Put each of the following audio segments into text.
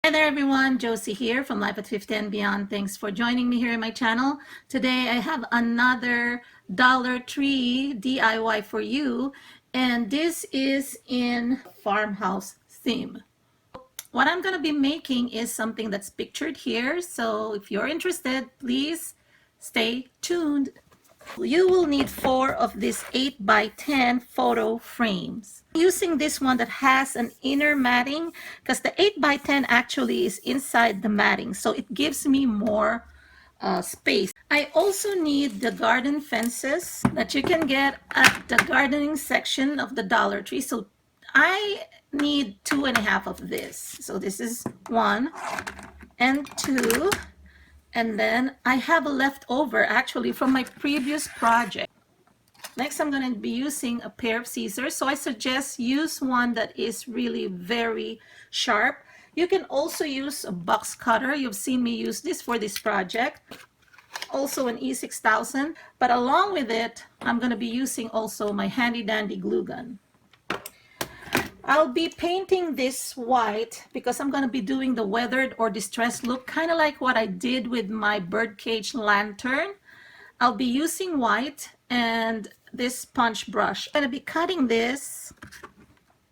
Hi there everyone, Josie here from Life at 50 and Beyond. Thanks for joining me here in my channel. Today I have another Dollar Tree DIY for you, and this is in Farmhouse theme. What I'm going to be making is something that's pictured here, so if you're interested, please stay tuned. You will need 4 of these 8 by 10 photo frames. Using this one that has an inner matting because the 8 by 10 actually is inside the matting, so it gives me more space. I also need the garden fences that you can get at the gardening section of the Dollar Tree. So I need 2.5 of this. So this is 1 and 2. And then I have a leftover actually from my previous project. Next, I'm going to be using a pair of scissors. So I suggest use one that is really very sharp. You can also use a box cutter. You've seen me use this for this project. Also an E6000. But along with it, I'm going to be using also my handy dandy glue gun. I'll be painting this white because I'm going to be doing the weathered or distressed look, kind of like what I did with my birdcage lantern. I'll be using white and this punch brush. I'm going to be cutting this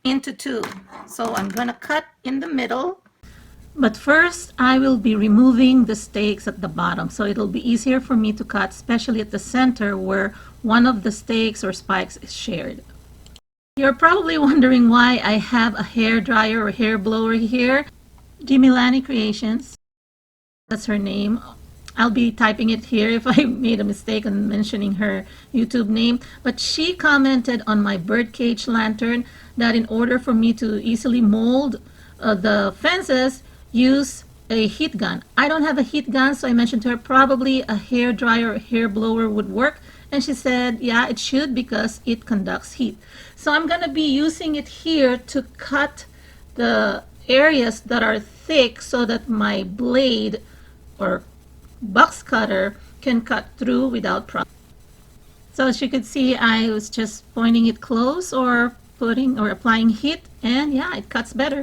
into 2. So I'm going to cut in the middle. But first, I will be removing the stakes at the bottom, so it'll be easier for me to cut, especially at the center where one of the stakes or spikes is shared. You're probably wondering why I have a hair dryer or hair blower here. Jimilani Creations, that's her name. I'll be typing it here if I made a mistake on mentioning her YouTube name. But she commented on my birdcage lantern that in order for me to easily mold the fences, use a heat gun. I don't have a heat gun, so I mentioned to her probably a hair dryer or hair blower would work. And she said, yeah, it should because it conducts heat. So I'm going to be using it here to cut the areas that are thick so that my blade or box cutter can cut through without problem. So as you can see, I was just pointing it close or putting or applying heat, and yeah, it cuts better.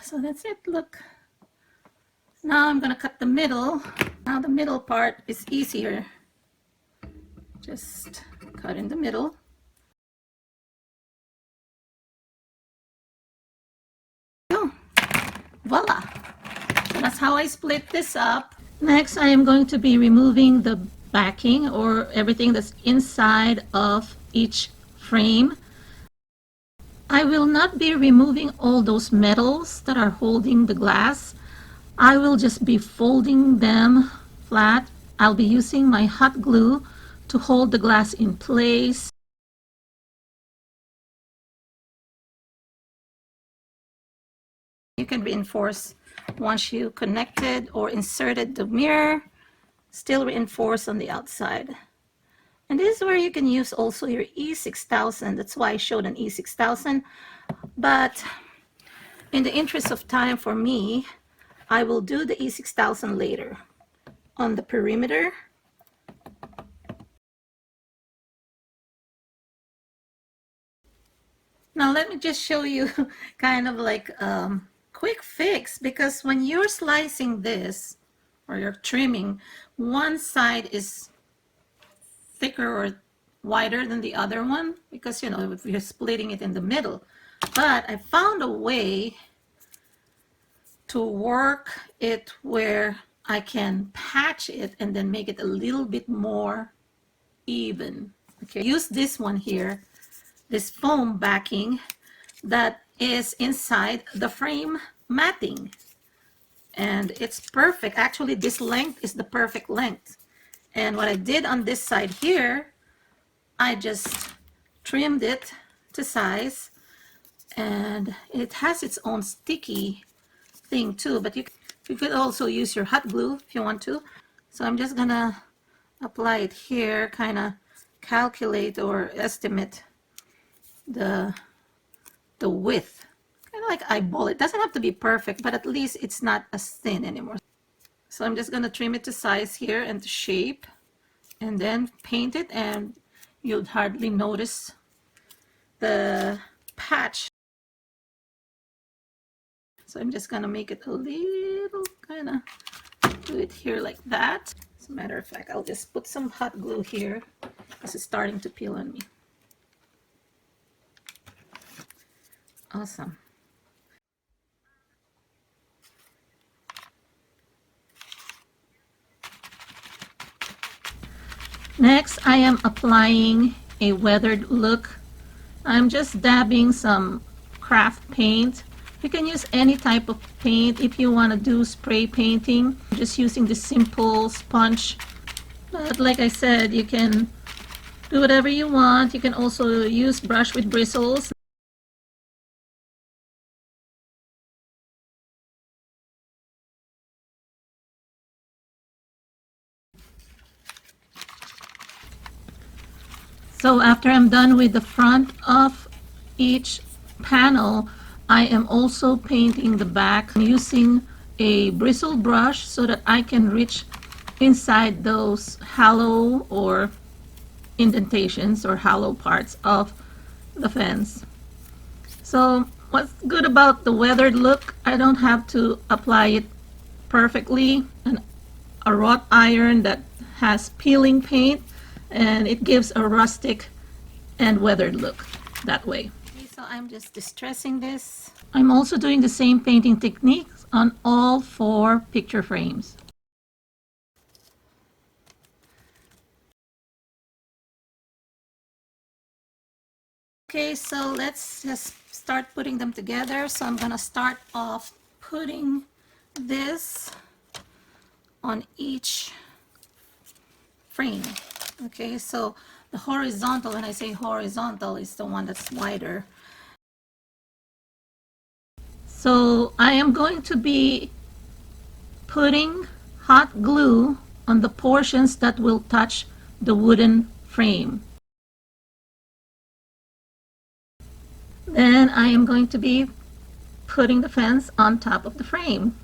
So that's it, look. Now I'm going to cut the middle. Now the middle part is easier. Just cut in the middle. Oh, voila. So that's how I split this up. Next, I am going to be removing the backing or everything that's inside of each frame. I will not be removing all those metals that are holding the glass. I will just be folding them flat. I'll be using my hot glue to hold the glass in place. You can reinforce once you connected or inserted the mirror, still reinforce on the outside. And this is where you can use also your E6000. That's why I showed an E6000. But in the interest of time for me, I will do the E6000 later on the perimeter. Now let me just show you kind of like quick fix, because when you're slicing this or you're trimming, one side is thicker or wider than the other one because, you know, if you're splitting it in the middle. But I found a way to work it where I can patch it and then make it a little bit more even. Okay, use this one here, this foam backing that is inside the frame matting, and it's perfect. Actually, this length is the perfect length. And what I did on this side here, I just trimmed it to size, and it has its own sticky thing too, but you could also use your hot glue if you want to. So I'm just gonna apply it here, kind of calculate or estimate the width, kind of like eyeball. It doesn't have to be perfect, but at least it's not as thin anymore. So I'm just gonna trim it to size here and to shape, and then paint it, and you'll hardly notice the patch. So I'm just gonna make it a little kind of do it here like that. As a matter of fact, I'll just put some hot glue here because it's starting to peel on me. Awesome. Next, I am applying a weathered look. I'm just dabbing some craft paint. You can use any type of paint if you want to do spray painting. I'm just using the simple sponge. But like I said, you can do whatever you want. You can also use brush with bristles. So after I'm done with the front of each panel, I am also painting the back using a bristle brush so that I can reach inside those hollow or indentations or hollow parts of the fence. So what's good about the weathered look, I don't have to apply it perfectly. A wrought iron that has peeling paint, and it gives a rustic and weathered look that way. Okay, so I'm just distressing this. I'm also doing the same painting techniques on all 4 picture frames. Okay, so let's just start putting them together. So I'm gonna start off putting this on each frame. Okay, so the horizontal, when I say horizontal, is the one that's wider. So I am going to be putting hot glue on the portions that will touch the wooden frame. Then I am going to be putting the fence on top of the frame.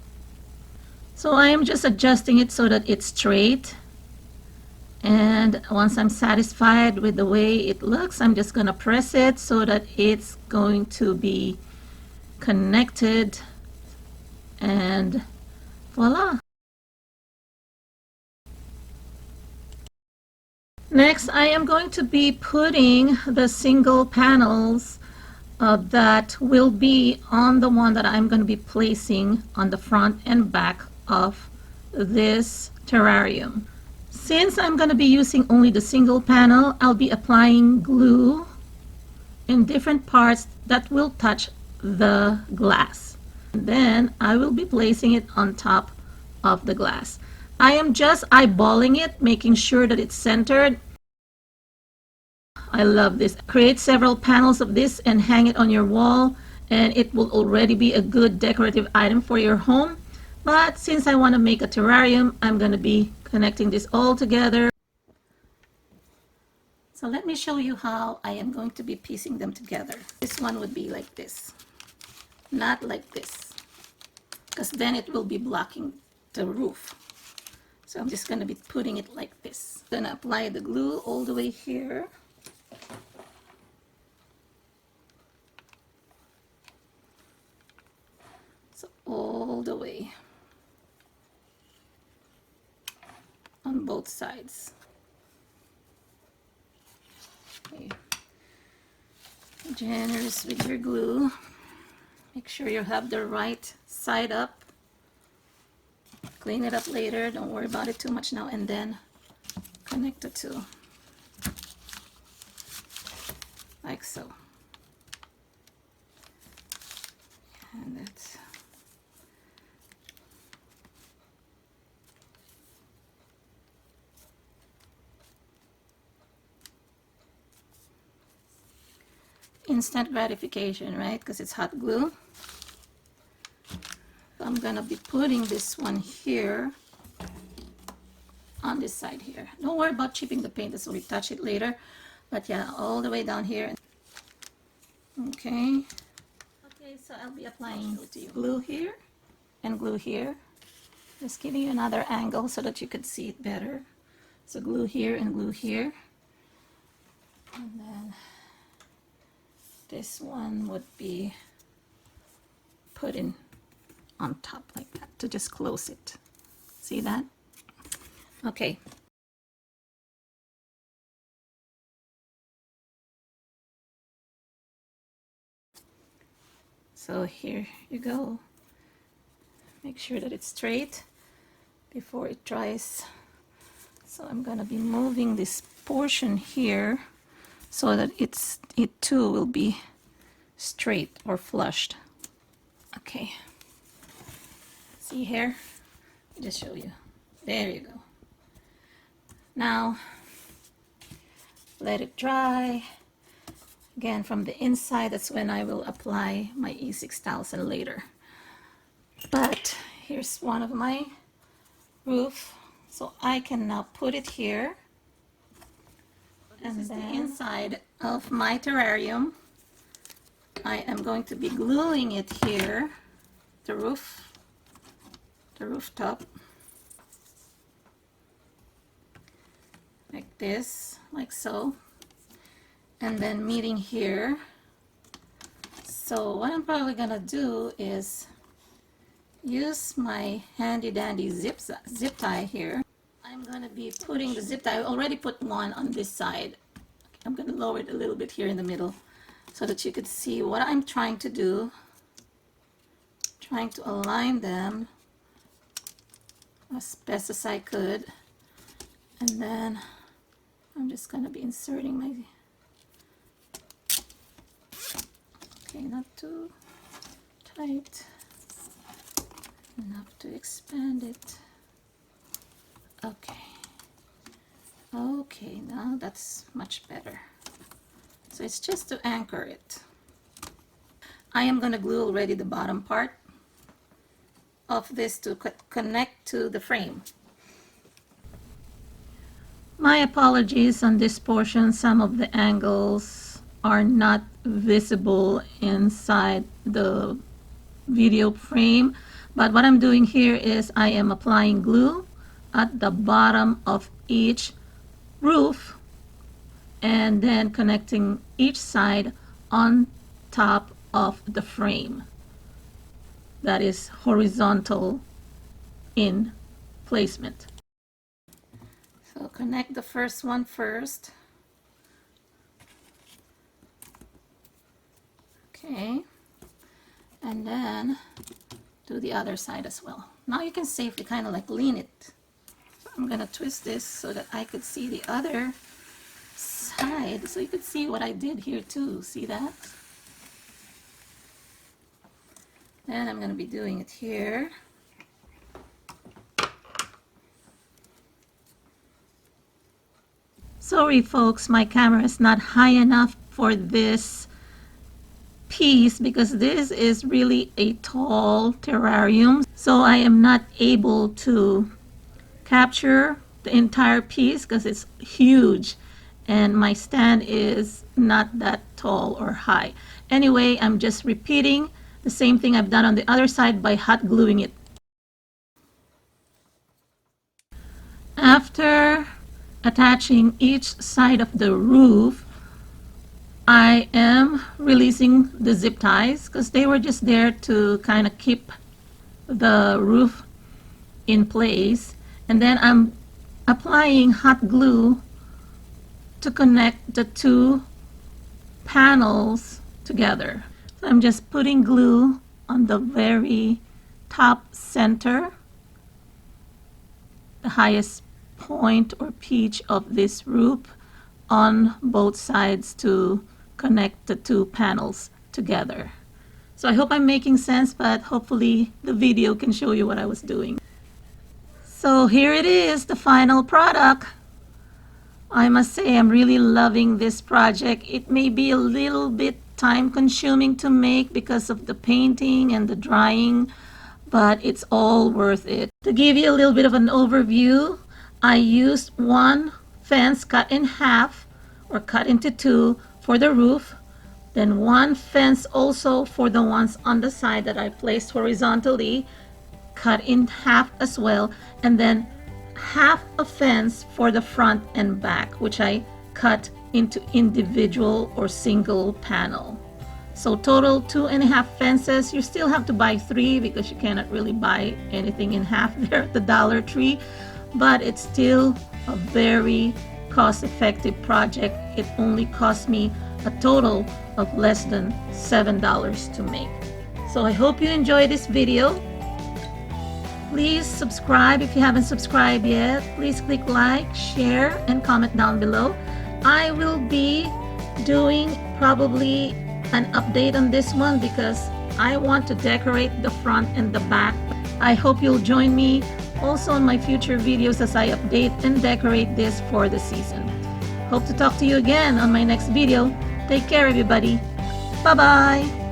So I am just adjusting it so that it's straight. And once I'm satisfied with the way it looks, I'm just going to press it so that it's going to be connected, and voila. Next, I am going to be putting the single panels that will be on the one that I'm going to be placing on the front and back of this terrarium. Since I'm going to be using only the single panel, I'll be applying glue in different parts that will touch the glass. And then I will be placing it on top of the glass. I am just eyeballing it, making sure that it's centered. I love this. Create several panels of this and hang it on your wall, and it will already be a good decorative item for your home. But since I want to make a terrarium, I'm going to be connecting this all together. So let me show you how I am going to be piecing them together. This one would be like this, not like this, because then it will be blocking the roof. So I'm just going to be putting it like this. I'm going to apply the glue all the way here. So all the way on both sides. Okay. Generous with your glue. Make sure you have the right side up. Clean it up later. Don't worry about it too much now. And then connect the two. Like so. And that's instant gratification, right? Because it's hot glue. So I'm gonna be putting this one here on this side here. Don't worry about chipping the paint, so we touch it later. But yeah, all the way down here. Okay. Okay, so I'll be applying glue here and glue here. Just giving you another angle so that you could see it better. So glue here and glue here. And then this one would be put in on top like that to just close it. See that? Okay. So here you go. Make sure that it's straight before it dries. So I'm gonna be moving this portion here so that it too will be straight or flushed. Okay. See here? Let me just show you. There you go. Now let it dry. Again, from the inside, that's when I will apply my E6000 later. But here's one of my roof. So I can now put it here. And then the inside of my terrarium. I am going to be gluing it here, the rooftop. Like this, like so. And then meeting here. So what I'm probably gonna do is use my handy dandy zip tie here. I'm gonna be putting the zip tie. I already put one on this side. I'm gonna lower it a little bit here in the middle so that you could see what I'm trying to do. Trying to align them as best as I could. And then I'm just gonna be inserting my, okay, not too tight, enough to expand it. Okay. Okay, now that's much better. So it's just to anchor it. I am going to glue already the bottom part of this to connect to the frame. My apologies on this portion. Some of the angles are not visible inside the video frame, but what I'm doing here is I am applying glue at the bottom of each roof and then connecting each side on top of the frame that is horizontal in placement. So connect the first one first. Okay, and then do the other side as well. Now you can safely kind of like lean it. So I'm gonna twist this so that I could see the other side, so you could see what I did here too. See that? Then I'm gonna be doing it here. Sorry folks, my camera is not high enough for this piece because this is really a tall terrarium, so I am not able to capture the entire piece because it's huge and my stand is not that tall or high. Anyway, I'm just repeating the same thing I've done on the other side by hot gluing it. After attaching each side of the roof, I am releasing the zip ties because they were just there to kind of keep the roof in place, and then I'm applying hot glue to connect the two panels together. So I'm just putting glue on the very top center, the highest point or pitch of this roof, on both sides to connect the two panels together. So I hope I'm making sense, but hopefully the video can show you what I was doing. So here it is, the final product. I must say I'm really loving this project. It may be a little bit time consuming to make because of the painting and the drying, but it's all worth it. To give you a little bit of an overview, I used one fence cut in half or cut into two for the roof, then one fence also for the ones on the side that I placed horizontally, cut in half as well, and then half a fence for the front and back, which I cut into individual or single panel. So total 2.5 fences. You still have to buy 3 because you cannot really buy anything in half there at the Dollar Tree, but it's still a very cost-effective project. It only cost me a total of less than $7 to make. So I hope you enjoy this video. Please subscribe if you haven't subscribed yet. Please click like, share, and comment down below. I will be doing probably an update on this one because I want to decorate the front and the back. I hope you'll join me also in my future videos as I update and decorate this for the season. Hope to talk to you again on my next video. Take care, everybody. Bye-bye.